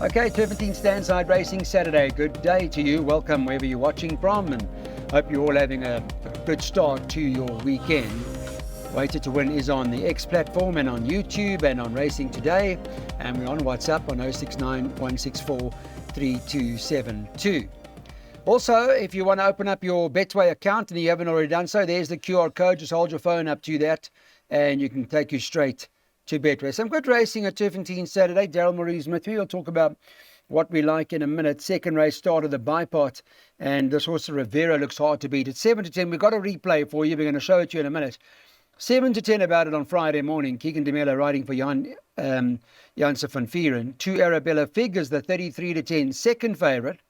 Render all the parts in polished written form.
Okay, Turffontein Standside Racing Saturday. Good day to you. Welcome wherever you're watching from, and hope you're all having a good start to your weekend. Waited to Win is on the X platform and on YouTube and on Racing Today, and we're on WhatsApp on 069 164 3272. Also, if you want to open up your Betway account and you haven't already done so, there's the QR code. Just hold your phone up to that and you can take you straight to Betway. Some good racing at Turffontein Saturday. Daryl Marie's with me. We'll talk about what we like in a minute. Second race started the Bipot, and this horse Rivera looks hard to beat. It's 7 to 10. We've got a replay for you. We're going to show it to you in a minute. 7 to 10 about it on Friday morning. Keegan de Mello riding for Janse van Vieren. 2 Arabella Figures, the 33 to 10 second favourite.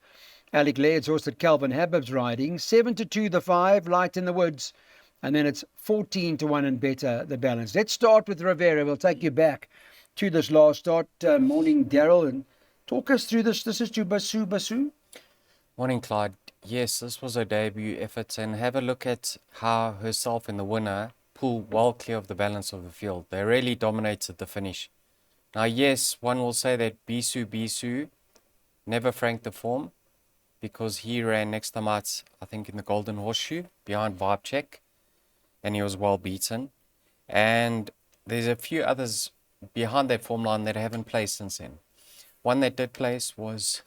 Alec Laird's horse that Calvin Habib's riding. 7 to 2 the 5, Light in the Woods. And then it's 14 to 1 and better the balance. Let's start with Rivera. We'll take you back to this last start. Morning, Daryl, and talk us through this. This is to Basu. Morning, Clyde. Yes, this was her debut effort, and have a look at how herself and the winner pulled well clear of the balance of the field. They really dominated the finish. Now, yes, one will say that Bisu never franked the form because he ran next time out, I think, in the Golden Horseshoe behind Vibe Check, and he was well beaten. And there's a few others behind that form line that haven't placed since then. One that did place was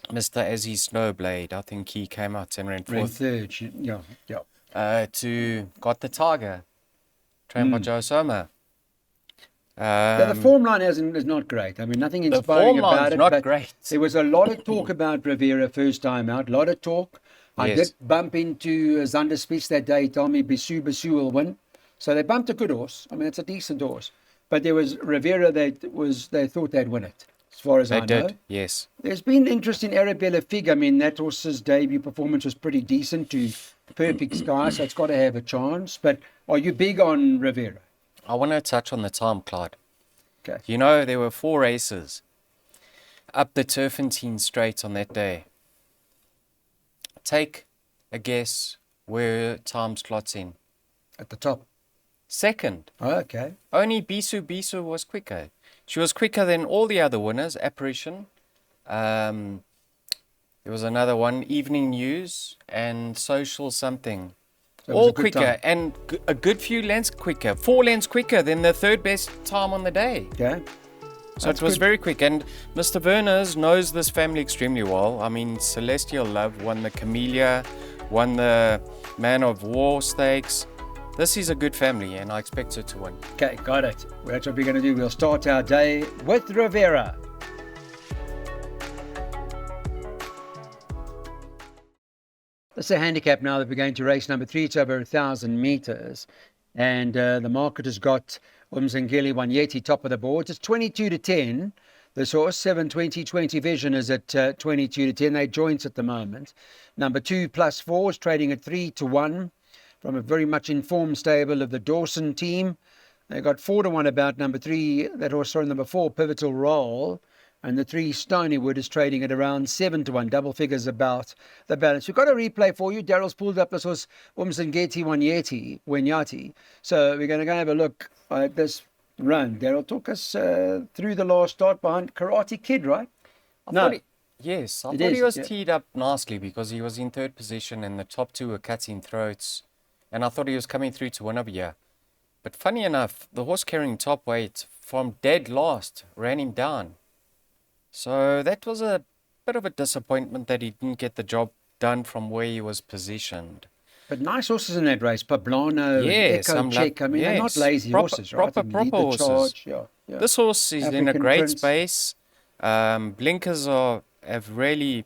Mr. Aziz Snowblade. I think he came out and ran fourth. Third, yeah. To Got the Tiger, trained by Joe Soma. The form line is not great. I mean, nothing inspiring about it. Not great. There was a lot of talk about Rivera first time out. A lot of talk. I did bump into Zanderspies that day. He told me Bisu will win. So they bumped a good horse. I mean, it's a decent horse. But there was Rivera they thought they'd win it, as far as I know. They did, yes. There's been interest in Arabella Fig. I mean, that horse's debut performance was pretty decent to Perfect Sky, so it's got to have a chance. But are you big on Rivera? I want to touch on the time, Clyde. Okay. You know, there were 4 races up the Turffontein Straight on that day. Take a guess where time slots in. At the top. Second. Oh, okay. Only Bisu was quicker. She was quicker than all the other winners. Apparition. There was another one, Evening News and Social something. So all quicker and a good few lengths quicker. 4 lengths quicker than the third best time on the day. Okay. So it was very quick, and Mr. Werners knows this family extremely well. I mean, Celestial Love won the Camellia, won the Man of War Stakes. This is a good family, and I expect her to win. Okay, got it. Well, that's what we're going to do. We'll start our day with Rivera. This is a handicap now that we're going to race number 3. It's over 1,000 meters, and the market has got Umzingeli Wanyeti top of the board. It's 22 to 10. This horse, 720 Vision, is at 22 to 10. They joints at the moment. Number 2 plus 4 is trading at 3 to 1 from a very much informed stable of the Dawson team. They got 4 to 1 about number 3. That horse, sorry, number 4, Pivotal Roll. And the 3 Stonywood is trading at around 7 to 1. Double figures about the balance. We've got a replay for you. Daryl's pulled up this horse, Umzingeti Wanyeti. So we're going to go have a look at this run. Daryl, talk us through the last start behind Karate Kid, right? I thought he was teed up nicely because he was in third position and the top 2 were cutting throats. And I thought he was coming through to win over here. But funny enough, the horse carrying top weight from dead last ran him down. So that was a bit of a disappointment that he didn't get the job done from where he was positioned. But nice horses in that race. Poblano, Echo Check. I mean, they're not lazy horses, right? Proper horses. Yeah. This horse is in a great space. Blinkers have really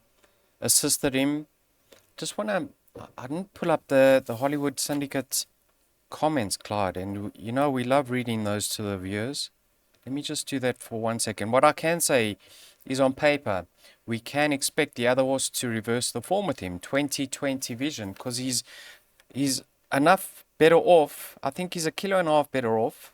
assisted him. I didn't pull up the Hollywood Syndicate comments, Clyde, and you know we love reading those to the viewers. Let me just do that for 1 second. What I can say is on paper, we can expect the other horse to reverse the form with him, 2020 Vision, because he's enough better off. I think he's 1.5 kilos better off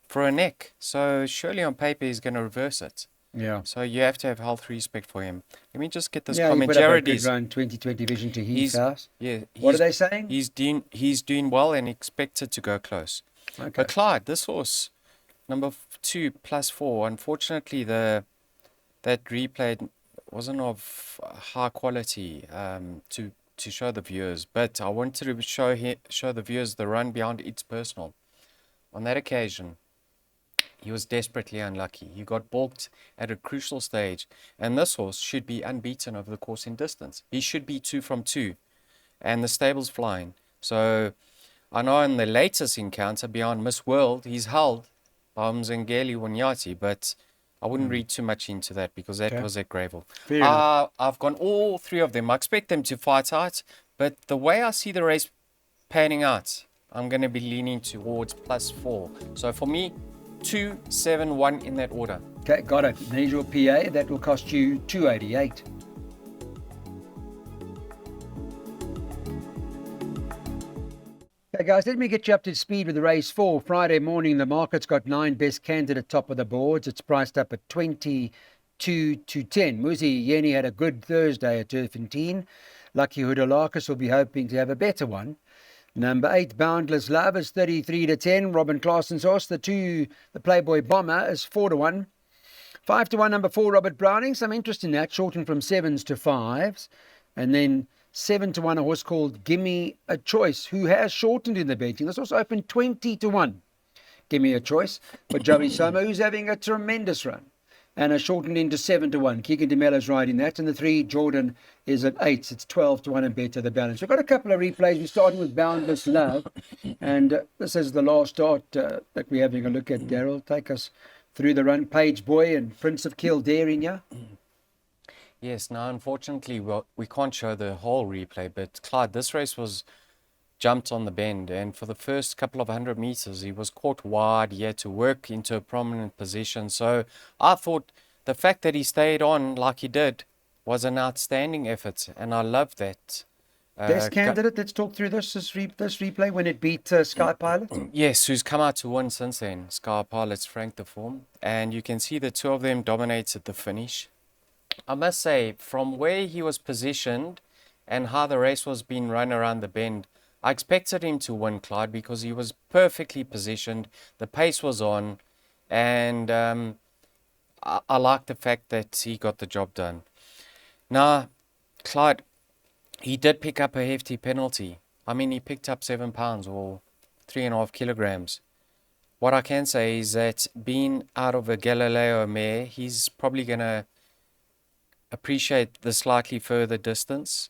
for a neck. So surely on paper he's going to reverse it. Yeah. So you have to have health respect for him. Let me just get this comment. Jared is run 2020 Vision to his house. Yeah. What are they saying? He's doing well and expected to go close. Okay. But Clyde, this horse, number 2 plus 4, unfortunately the that replay wasn't of high quality to show the viewers, but I wanted to show the viewers the run beyond its personal. On that occasion, he was desperately unlucky. He got balked at a crucial stage, and this horse should be unbeaten over the course in distance. He should be 2 from 2, and the stable's flying. So I know in the latest encounter beyond Miss World, he's held by Mzengeli Wanyati, but I wouldn't read too much into that because that was at Gravel. I've gone all three of them. I expect them to fight out, but the way I see the race panning out, I'm going to be leaning towards +4. So for me, 2, 7, 1 in that order. Okay, got it. There's your PA. That will cost you 288. Okay, guys, let me get you up to speed with the race 4. Friday morning, the market's got 9 best candidate top of the boards. It's priced up at 22 to 10. Muzi Yeni had a good Thursday at Turffontein. Lucky Hudolakis will be hoping to have a better one. Number 8, Boundless Love, is 33 to 10. Robin Claessen's horse. The Playboy Bomber, is 4 to 1. 5 to 1, number 4, Robert Browning. Some interest in that, shortened from 7s to 5s. And then 7 to 1, a horse called Gimme a Choice, who has shortened in the betting. This also opened 20 to 1. Gimme a Choice. But Joey Soma, who's having a tremendous run, and has shortened into 7 to 1. Keegan DeMello's riding that. And the 3, Jordan, is at 8. It's 12 to 1 and better the balance. We've got a couple of replays. We're starting with Boundless Love. And this is the last start that we're having a look at. Daryl, take us through the run. Page Boy and Prince of Kildare in ya. Yes, now unfortunately we can't show the whole replay, but Clyde, this race was jumped on the bend, and for the first couple of 100 meters he was caught wide. He had to work into a prominent position. So I thought the fact that he stayed on like he did was an outstanding effort, and I love that. Best candidate, let's talk through this replay when it beat Sky Pilot. Yes, who's come out to win since then. Sky Pilot's franked the form, and you can see the two of them dominated the finish. I must say, from where he was positioned and how the race was being run around the bend, I expected him to win, Clyde, because he was perfectly positioned. The pace was on, and I like the fact that he got the job done. Now, Clyde, he did pick up a hefty penalty. I mean, he picked up 7 pounds or 3.5 kilograms. What I can say is that being out of a Galileo mare, he's probably going to appreciate the slightly further distance.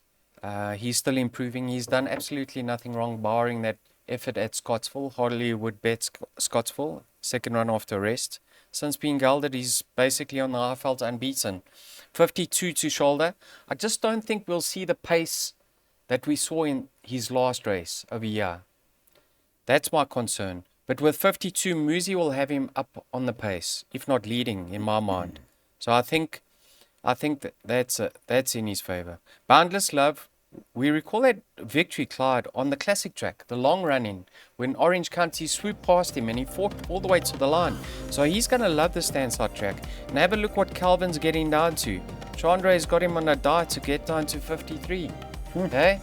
He's still improving. He's done absolutely nothing wrong, barring that effort at Scottsville. Hardly would bet Scottsville. Second run after rest. Since being gelded, he's basically on the Highveld unbeaten. 52 to shoulder. I just don't think we'll see the pace that we saw in his last race of a year. That's my concern. But with 52, Muzi will have him up on the pace, if not leading, in my mind. So I think that's in his favour. Boundless Love, we recall that victory, Clyde, on the classic track, the long run-in, when Orange County swooped past him and he fought all the way to the line. So he's going to love the stand-side track. And have a look what Calvin's getting down to. Chandre's got him on a diet to get down to 53. Okay?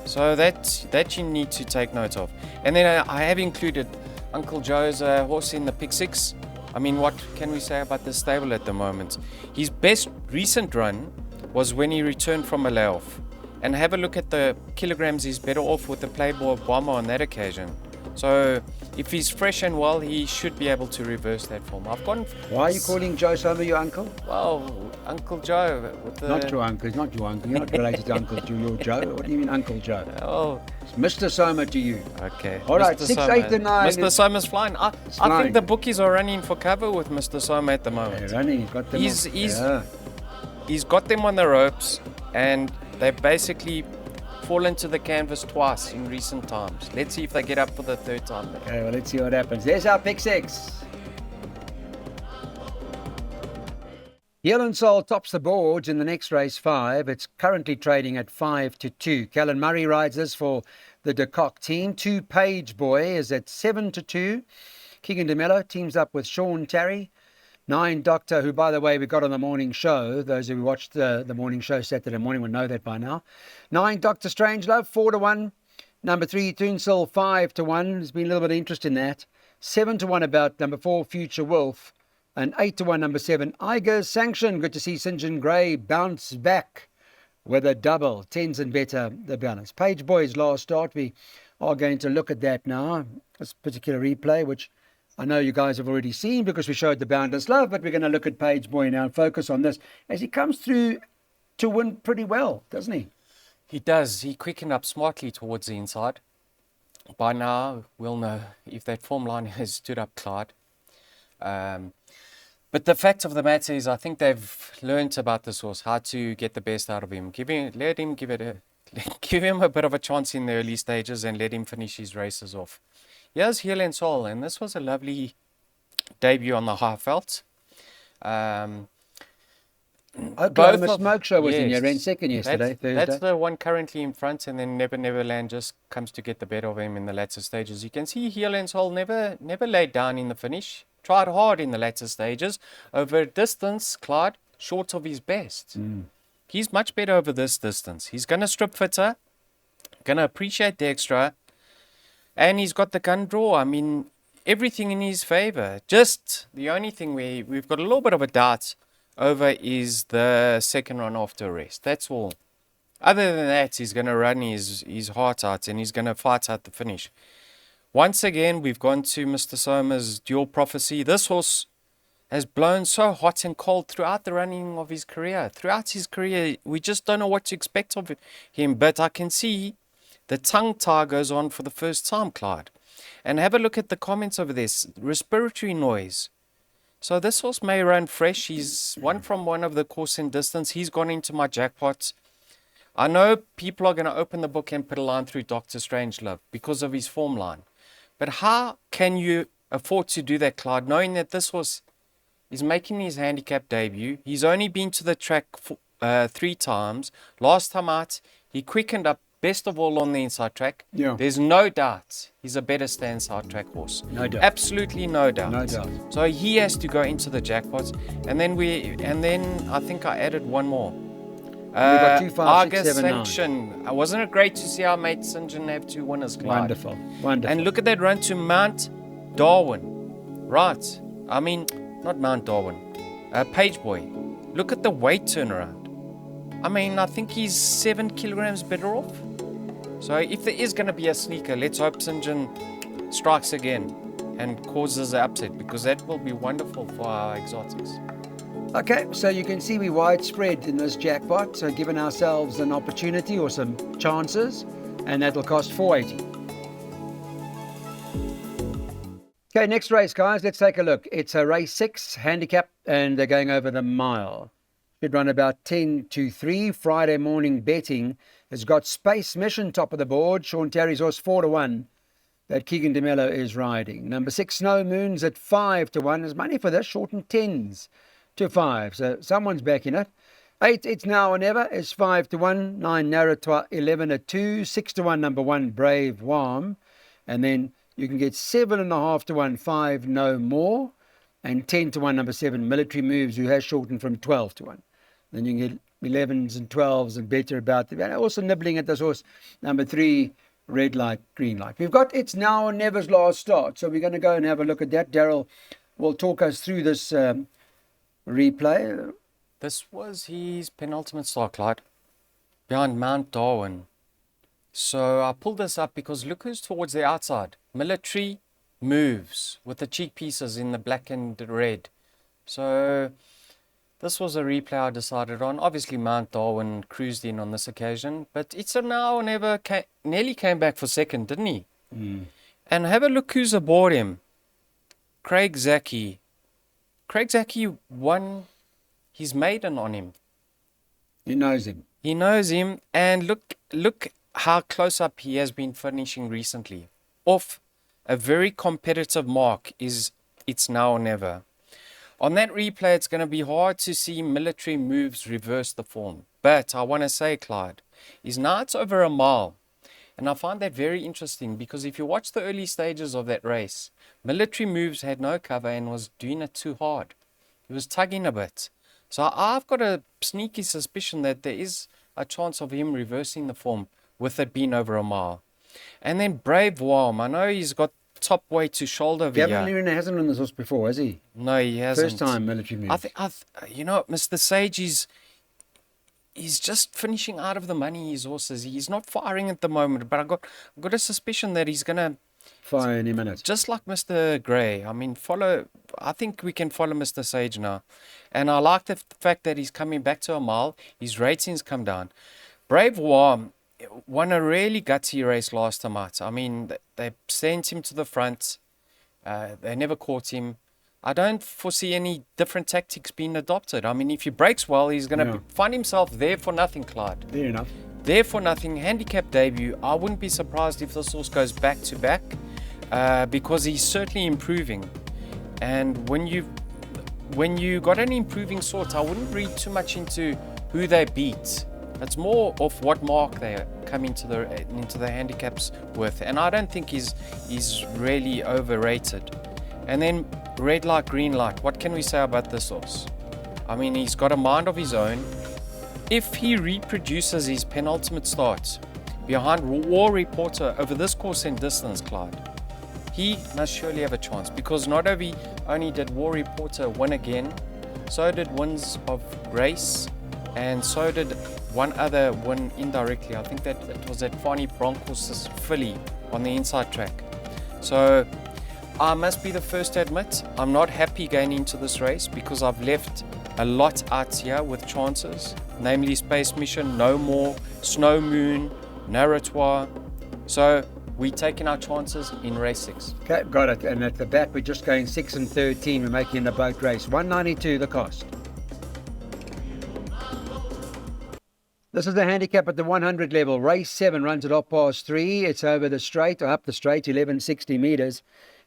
So that you need to take note of. And then I have included Uncle Joe's horse in the pick 6. I mean, what can we say about the stable at the moment? His best recent run was when he returned from a layoff. And have a look at the kilograms he's better off with the Playboy Bomber on that occasion. So if he's fresh and well, he should be able to reverse that form. Why are you calling Joe Summer your uncle? Well, Uncle Joe. Not your uncle. He's not your uncle. You're not related to Uncle Joe. You're Joe. What do you mean Uncle Joe? Oh. It's Mr. Soma to you. Okay. All right, Mr. 6, 8 and 9. Mr. Soma's flying. I think the bookies are running for cover with Mr. Soma at the moment. They're running. He's got them He's got them on the ropes, and they basically fallen to the canvas twice in recent times. Let's see if they get up for the third time. Okay, well, let's see what happens. There's our pick 6. Yellow Soul tops the boards in the next race 5. It's currently trading at 5 to 2. Callan Murray rides this for the De Kock team. 2 Page Boy is at 7 to 2. Keegan DeMello teams up with Sean Terry. 9 Doctor, who, by the way, we got on the morning show. Those who watched the morning show Saturday morning will know that by now. 9 Dr. Strangelove, 4 to 1. Number 3 Toonsil, 5 to 1. There's been a little bit of interest in that. 7 to 1 about number 4 Future Wolf, And 8-1, number 7, Iger Sanction. Good to see St. John Gray bounce back with a double, 10s and better, the balance. Page Boy's last start. We are going to look at that now, this particular replay, which I know you guys have already seen because we showed the Boundless Love, but we're going to look at Page Boy now and focus on this as he comes through to win pretty well, doesn't he? He does. He quickened up smartly towards the inside. By now, we'll know if that form line has stood up, Clyde. But the fact of the matter is, I think they've learnt about this horse, how to get the best out of him. Give him a bit of a chance in the early stages and let him finish his races off. Here's Heel and Soul, and this was a lovely debut on the high felt. Oklahoma Smoke Show was in here, ran second yesterday, Thursday. That's the one currently in front, and then Never Neverland just comes to get the better of him in the latter stages. You can see Heel and Soul never laid down in the finish. Tried hard in the latter stages. Over distance, Clyde, short of his best. He's much better over this distance. He's going to strip fitter, going to appreciate the extra, and he's got the gun draw. I mean, everything in his favour. Just the only thing we've got a little bit of a doubt over is the second run after rest. That's all. Other than that, he's going to run his heart out and he's going to fight out the finish. Once again, we've gone to Mr. Soma's dual prophecy. This horse has blown so hot and cold throughout the running of his career. Throughout his career, we just don't know what to expect of him. But I can see the tongue tie goes on for the first time, Clyde. And have a look at the comments over this. Respiratory noise. So this horse may run fresh. He's won from one of the course in distance. He's gone into my jackpot. I know people are going to open the book and put a line through Dr. Strangelove because of his form line. But how can you afford to do that, Clyde, knowing that this horse is making his handicap debut? He's only been to the track 3 times. Last time out, he quickened up best of all on the inside track. Yeah. There's no doubt he's a better stand-side track horse. No doubt. Absolutely no doubt. No doubt. So he has to go into the jackpots. And then I think I added one more. We got 2, 5, 6, 7, 9. Sanction. Wasn't it great to see our mate St. John have 2 winners, Clyde? Wonderful. And look at that run to Mount Darwin. Right. I mean, not Mount Darwin. Page Boy. Look at the weight turnaround. I mean, I think he's 7 kilograms better off. So if there is going to be a sneaker, let's hope St. John strikes again and causes an upset, because that will be wonderful for our exotics. Okay, so you can see we're widespread in this jackpot, so giving ourselves an opportunity or some chances, and that'll cost 480. Okay, next race, guys, let's take a look. It's a race 6 handicap, and they're going over the mile. Should run about 10 to 3. Friday morning betting has got Space Mission top of the board. Sean Terry's horse 4-1 that Keegan DeMello is riding. Number 6, Snow Moons at 5-1. There's money for this, shortened 10s to 5. So someone's backing it. 8, It's Now or Never is 5-1. 9, Naratois 11 at 2. 6-1, number 1, Brave Warm. And then you can get 7.5-1, 5 No More. And 10-1, number 7, Military Moves, who has shortened from 12-1. Then you can get 11s and 12s and better about them. And also nibbling at this horse, number 3, Red Light, Green Light. We've got It's Now or Never's last start. So we're going to go and have a look at that. Daryl will talk us through this replay. This was his penultimate start, Clyde, behind Mount Darwin. So I pulled this up because look who's towards the outside. Military Moves with the cheek pieces in the black and red. So this was a replay I decided on. Obviously Mount Darwin cruised in on this occasion, but It's a Now or Never nearly came back for second, didn't he? And have a look who's aboard him. Craig Zaki. Craig Zaki won his maiden on him. He knows him. He knows him, and look how close up he has been finishing recently. Off a very competitive mark is It's Now or Never. On that replay, it's going to be hard to see Military Moves reverse the form. But I want to say, Clyde, is now it's over a mile. And I find that very interesting because if you watch the early stages of that race, Military Moves had no cover and was doing it too hard. He was tugging a bit. So I've got a sneaky suspicion that there is a chance of him reversing the form with it being over a mile. And then Brave Warm. I know he's got top weight to shoulder over Gavin here. Lerena hasn't run this horse before, has he? No, he hasn't. First time military moves. You know, Mr. Sage he's just finishing out of the money, his horses. He's not firing at the moment, but I've got a suspicion that he's gonna Fire any minute. just like Mr. Gray. I mean, I think we can follow Mr. Sage now. And I like the fact that he's coming back to a mile. His ratings come down. Brave War won a really gutsy race last time out. I mean, they sent him to the front. They never caught him. I don't foresee any different tactics being adopted. I mean, if he breaks well, he's going to find himself there for nothing, Clyde. Fair enough. There for nothing. Handicap debut. I wouldn't be surprised if this horse goes back to back because he's certainly improving. And when you got an improving sort, I wouldn't read too much into who they beat. It's more of what mark they come into the handicaps with. And I don't think he's really overrated. And then red light, green light. What can we say about this horse? I mean, he's got a mind of his own. If he reproduces his penultimate start behind War Reporter over this course and distance, Clyde, he must surely have a chance, because not only did War Reporter win again, so did Winds of Grace, and so did one other win indirectly. I think that it was at Fani Broncos' filly on the inside track. So I must be the first to admit I'm not happy going into this race, because I've left a lot out here with chances, namely Space Mission, No More, Snow Moon, Narratoire. So we're taking our chances in race 6. Okay, got it. And at the back, we're just going 6 and 13. We're making the boat race. 192 the cost. This is the handicap at the 100 level. Race 7 runs at 3:30. It's over the straight, or up the straight, 1160 metres.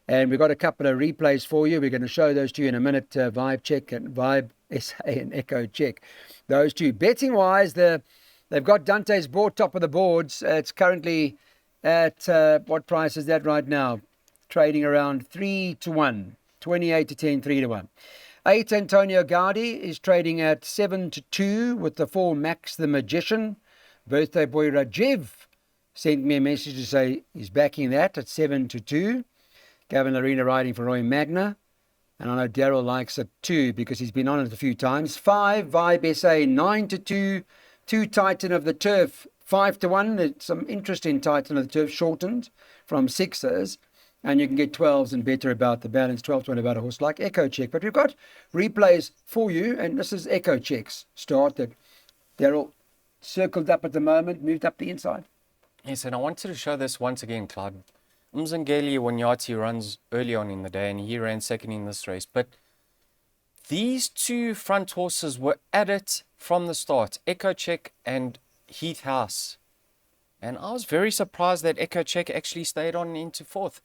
And we've got a couple of replays for you. We're going to show those to you in a minute. Vibe Check and Vibe SA and Echo Check. Those two. Betting wise, they've got Dante's board top of the boards. It's currently at, what price is that right now? Trading around 3 to 1. 28 to 10, 3 to 1. 8 Antonio Gaudi is trading at 7 to 2 with the 4 Max the Magician. Birthday boy Rajiv sent me a message to say he's backing that at 7 to 2. Gavin Lerena riding for Roy Magna. And I know Daryl likes it too because he's been on it a few times. 5 Vibe SA 9 to 2. 2 Titan of the Turf 5 to 1. There's some interest in Titan of the Turf, shortened from 6s. And you can get 12s and better about the balance, 12 to 1 about a horse like Echo Check. But we've got replays for you, and this is Echo Check's start that Daryl circled up at the moment, moved up the inside. Yes, and I wanted to show this once again, Clyde. Mzingeli Wanyati runs early on in the day, and he ran second in this race. But these 2 front horses were at it from the start, Echo Check and Heath House. And I was very surprised that Echo Check actually stayed on into 4th.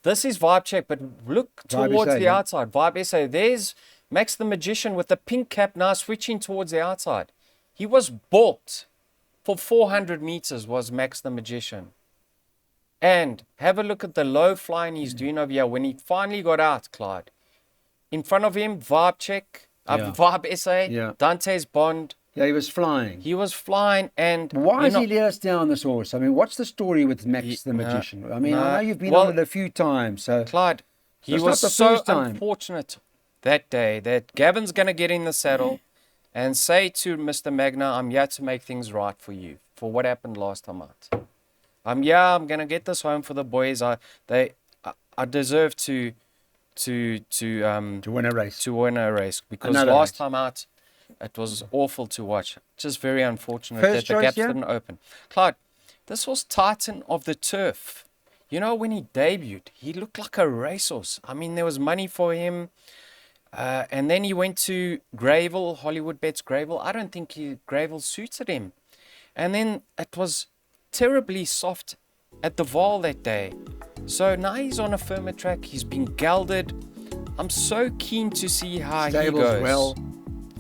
This is Vibe Check, but look towards the outside. Vibe SA, there's Max the Magician with the pink cap now switching towards the outside. He was balked for 400 meters, was Max the Magician. And have a look at the low flying he's doing over here when he finally got out, Clyde. In front of him, Vibe Check, Vibe SA, Dante's Bond. Yeah, he was flying. He was flying, and why has he let us down, this horse? I mean, what's the story with Max the Magician? I mean, I know you've been on it a few times. So Clyde, he was so unfortunate that day that Gavin's going to get in the saddle and say to Mr. Magna, I'm here to make things right for you, for what happened last time out. I'm going to get this home for the boys. I deserve to win a race. To win a race, because last time out, it was awful to watch. Just very unfortunate that the gaps didn't open. Clyde, this was Titan of the Turf. You know, when he debuted, he looked like a racehorse. I mean, there was money for him. And then he went to Gravel, Hollywood Bets Gravel. I don't think Gravel suited him. And then it was terribly soft at the Vaal that day. So now he's on a firmer track. He's been gelded. I'm so keen to see how he goes. Well.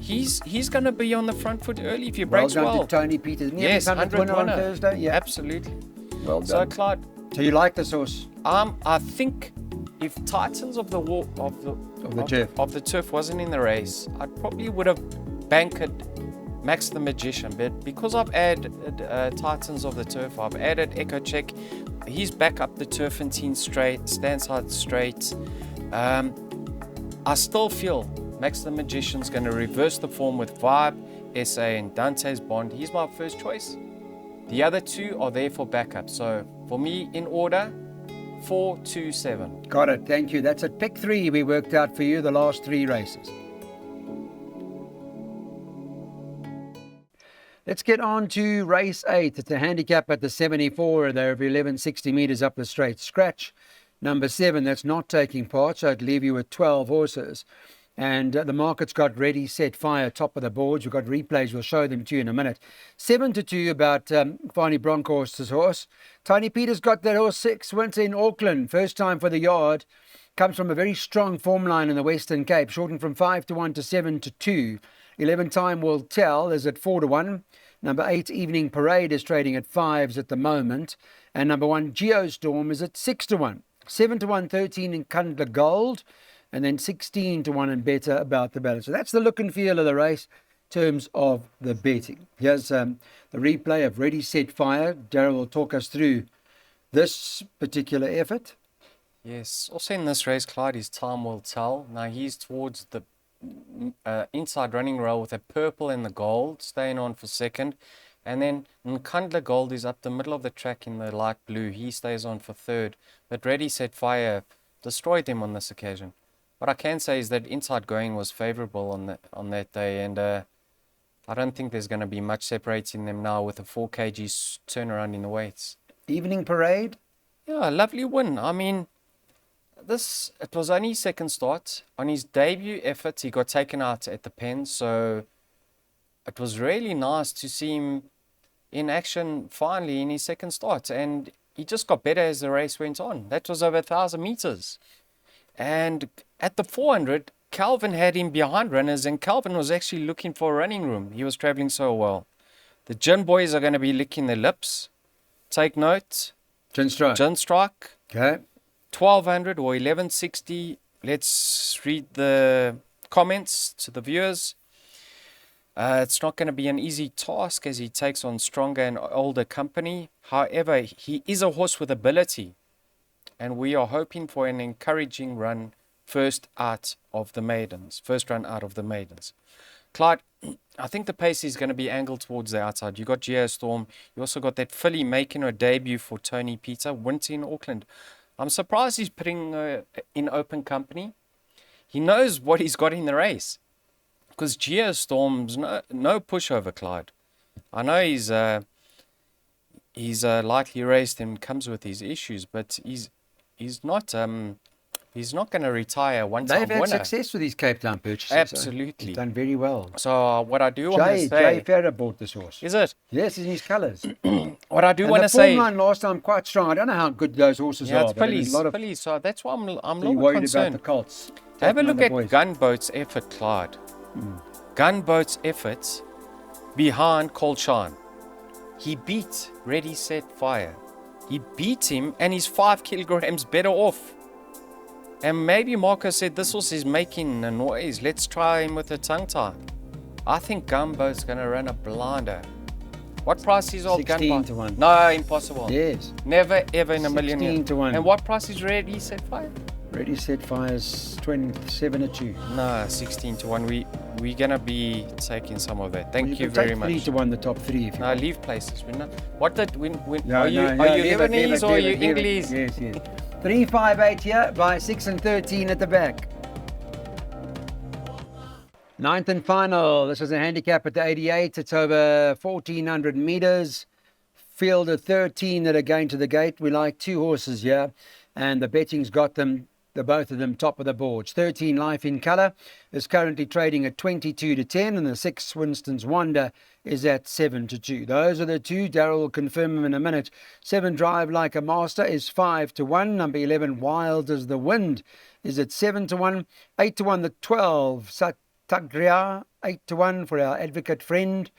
He's going to be on the front foot early if he breaks well. Well done to Tony Peters. Yes, 100 winner on Thursday. Yeah, absolutely. Well done. So Clyde, so you like this horse? I think if Titans of the Turf wasn't in the race, I probably would have bankered Max the Magician, but because I've added Titans of the Turf, I've added Echo Check. He's back up the turffontein straight, standside straight. I still feel Max the Magician's going to reverse the form with Vibe, SA, and Dante's Bond. He's my first choice. The other two are there for backup. So for me, in order, 4, 2, 7. Got it. Thank you. That's at pick 3 we worked out for you, the last 3 races. Let's get on to race 8. It's a handicap at the 74. They're 1160 metres up the straight. Scratch number 7. That's not taking part, so I'd leave you with 12 horses. And the market's got Ready, Set, Fire, top of the boards. We've got replays. We'll show them to you in a minute. 7-2 about Fani Bronkhorst's horse. Tiny Peter's got that horse 6. Went in Auckland. First time for the yard. Comes from a very strong form line in the Western Cape. Shortened from 5-1 to 7-2. 11 Time Will Tell is at 4-1. Number 8 Evening Parade is trading at 5s at the moment. And number 1 Geostorm is at 6-1. 7-1, 13 in Kundla Gold. And then 16-1 and better about the balance. So that's the look and feel of the race in terms of the betting. Here's the replay of Ready, Set, Fire. Darryl will talk us through this particular effort. Yes, also in this race, Clyde, his Time Will Tell. Now he's towards the inside running rail with a purple and the gold, staying on for second. And then Nkandla Gold is up the middle of the track in the light blue. He stays on for third. But Ready, Set, Fire destroyed him on this occasion. What I can say is that inside going was favourable on that day, and I don't think there's going to be much separating them now with a 4 kg turnaround in the weights. Evening Parade? Yeah, lovely win. I mean, it was only his second start. On his debut effort, he got taken out at the pen, so it was really nice to see him in action finally in his second start, and he just got better as the race went on. That was over 1,000 metres. And at the 400, Calvin had him behind runners, and Calvin was actually looking for a running room. He was travelling so well. The Gin boys are going to be licking their lips. Take note. Gin Strike. Gin Strike. Okay. 1200 or 1160. Let's read the comments to the viewers. It's not going to be an easy task as he takes on stronger and older company. However, he is a horse with ability, and we are hoping for an encouraging run first run out of the maidens. Clyde, I think the pace is going to be angled towards the outside. You got Geostorm. You also got that filly making her debut for Tony Peter, Winter in Auckland. I'm surprised he's putting in open company. He knows what he's got in the race, because Geostorm's no pushover, Clyde. I know he's lightly raced and comes with his issues, but he's not going to retire one-time winner. They've had success with these Cape Town purchases. Absolutely. They've done very well. So what I do want to say... Jay Ferrer bought this horse. Is it? Yes, in his colours. What I do want to say... the form line last time quite strong. I don't know how good those horses are. It's fillies. So that's why I'm a little bit worried concerned. about the Colts. Have a look at Gunboat's effort, Clyde. Gunboat's efforts behind Colchan. He beat Ready, Set, Fire. He beat him, and he's 5 kilograms better off. And maybe Marco said, this horse is making a noise. Let's try him with a tongue tie. I think Gunboat's going to run a blinder. What price is old Gunboat? 16-1. No, impossible. Yes. Never, ever in a million years. 16-1. And what price is Ready, Set, Fire? Ready, Set, Fire's 27-2. No, 16-1. We're going to be taking some of that. Thank you very much. 3-1, the top 3 if you No, leave places. We're not. What did are you leave it, Lebanese or are you leave it. English? Yes. 3-5-8 here by 6 and 13 at the back. 9th and final. This is a handicap at the 88. It's over 1,400 metres. Field of 13 that are going to the gate. We like 2 horses here, and the betting's got them. Both of them top of the boards. 13 Life in Colour is currently trading at 22-10, and the 6 Winston's Wonder is at 7-2. Those are the 2. Darryl will confirm them in a minute. 7 Drive Like a Master is 5-1. Number 11 Wild as the Wind is at 7-1. 8-1 the 12 Satagria, 8-1 for our advocate friend,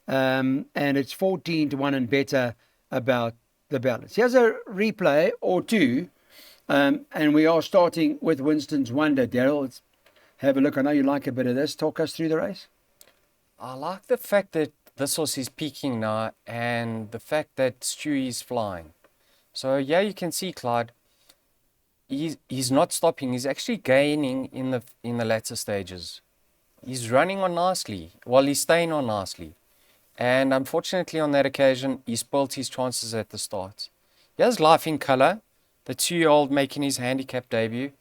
and it's 14-1 and better about the balance. Here's a replay or 2. And we are starting with Winston's Wonder. Darryl, let's have a look. I know you like a bit of this. Talk us through the race. I like the fact that this horse is peaking now and the fact that Stewie is flying. So yeah, you can see Clyde. He's not stopping. He's actually gaining in the latter stages. He's running on nicely. Well, he's staying on nicely. And unfortunately on that occasion, he spoilt his chances at the start. Here's Life in Colour, the 2-year-old making his handicap debut.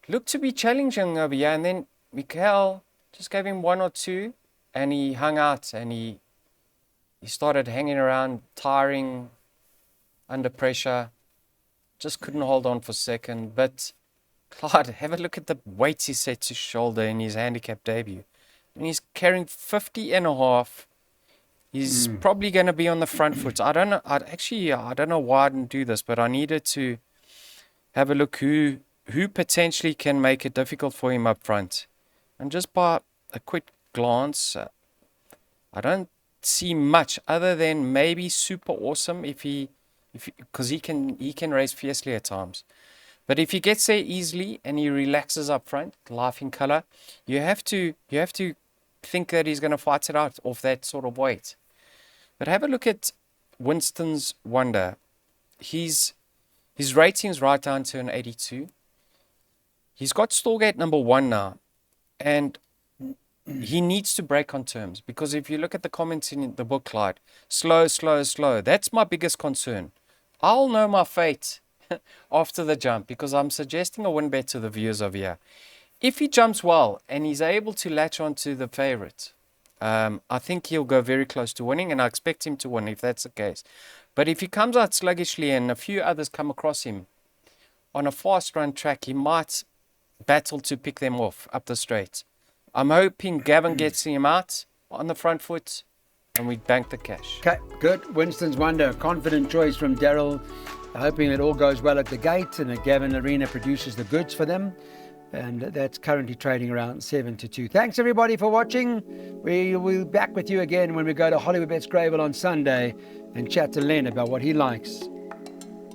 Looked to be challenging over here, and then Mikael just gave him 1 or 2, and he hung out, and he started hanging around, tiring, under pressure. Just couldn't hold on for second. But Clyde, have a look at the weights he set to shoulder in his handicap debut. And he's carrying 50.5. He's probably going to be on the front foot. I don't know. I don't know why I didn't do this, but I needed to have a look who potentially can make it difficult for him up front. And just by a quick glance, I don't see much other than maybe Super Awesome because he can race fiercely at times. But if he gets there easily and he relaxes up front, Life in Colour, you have to think that he's going to fight it out off that sort of weight. But have a look at Winston's Wonder. His rating's right down to an 82. He's got Stallgate number 1 now, and he needs to break on terms, because if you look at the comments in the book, Clyde, slow. That's my biggest concern. I'll know my fate after the jump, because I'm suggesting a win bet to the viewers over here. If he jumps well and he's able to latch onto the favorite, I think he'll go very close to winning, and I expect him to win if that's the case. But if he comes out sluggishly and a few others come across him on a fast run track, he might battle to pick them off up the straight. I'm hoping Gavin gets him out on the front foot and we bank the cash. Okay, good. Winston's Wonder, confident choice from Daryl, hoping it all goes well at the gate and that Gavin Arena produces the goods for them. And that's currently trading around 7-2. Thanks everybody for watching. We will be back with you again when we go to Hollywood Bets Gravel on Sunday and chat to Len about what he likes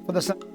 for the